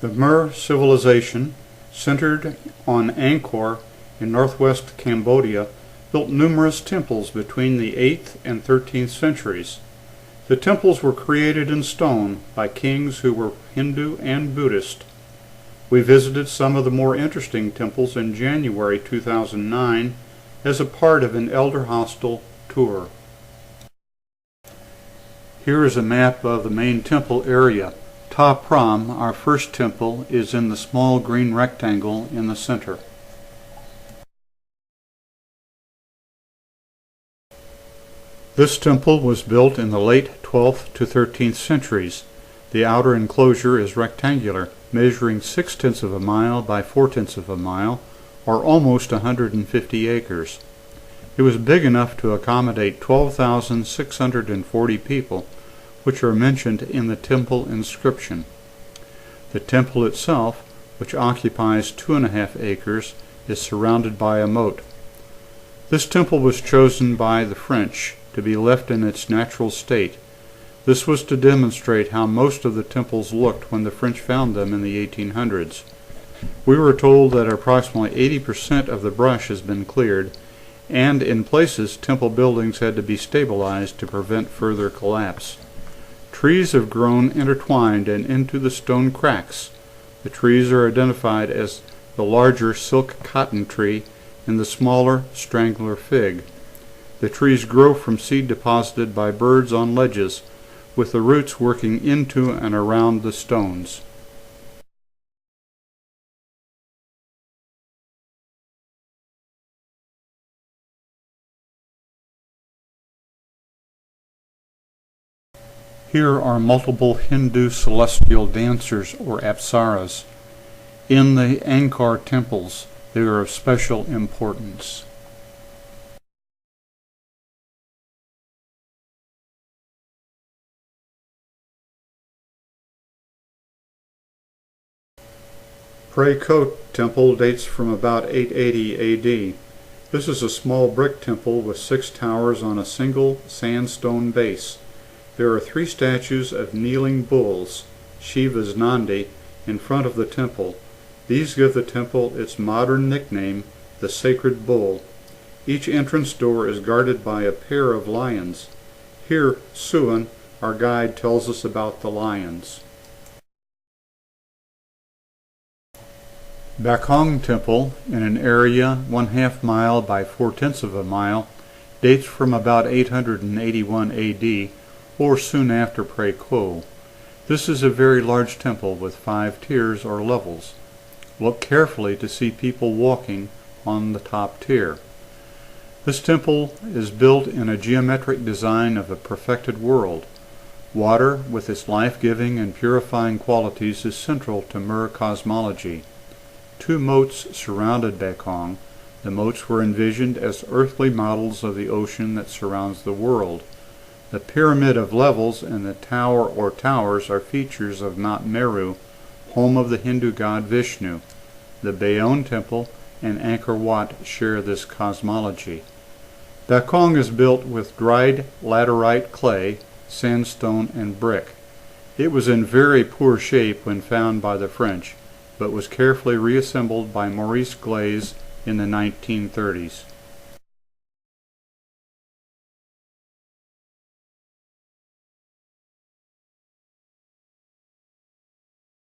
The Mer civilization, centered on Angkor in northwest Cambodia, built numerous temples between the 8th and 13th centuries. The temples were created in stone by kings who were Hindu and Buddhist. We visited some of the more interesting temples in January 2009 as a part of an Elderhostel tour. Here is a map of the main temple area. Prohm, our first temple, is in the small green rectangle in the center. This temple was built in the late 12th to 13th centuries. The outer enclosure is rectangular, measuring 6/10 of a mile by 4/10 of a mile, or almost 150 acres. It was big enough to accommodate 12,640 people, which are mentioned in the temple inscription. The temple itself, which occupies 2.5 acres, is surrounded by a moat. This temple was chosen by the French to be left in its natural state. This was to demonstrate how most of the temples looked when the French found them in the 1800s. We were told that approximately 80% of the brush has been cleared, and in places temple buildings had to be stabilized to prevent further collapse. Trees have grown intertwined and into the stone cracks. The trees are identified as the larger silk cotton tree and the smaller strangler fig. The trees grow from seed deposited by birds on ledges, with the roots working into and around the stones. Here are multiple Hindu celestial dancers, or apsaras. In the Angkor temples, they are of special importance. Preah temple dates from about 880 AD. This is a small brick temple with 6 towers on a single sandstone base. There are 3 statues of kneeling bulls, Shiva's Nandi, in front of the temple. These give the temple its modern nickname, the Sacred Bull. Each entrance door is guarded by a pair of lions. Here, Suan, our guide, tells us about the lions. Bakong temple, in an area 1/2 mile by 4/10 of a mile, dates from about 881 AD, or soon after Preah. This is a very large temple with 5 tiers or levels. Look carefully to see people walking on the top tier. This temple is built in a geometric design of a perfected world. Water, with its life-giving and purifying qualities, is central to Mer cosmology. 2 moats surrounded Bakong. The moats were envisioned as earthly models of the ocean that surrounds the world. The pyramid of levels and the tower or towers are features of Mount Meru, home of the Hindu god Vishnu. The Bayon temple and Angkor Wat share this cosmology. Bakong is built with dried laterite clay, sandstone, and brick. It was in very poor shape when found by the French, but was carefully reassembled by Maurice Glaze in the 1930s.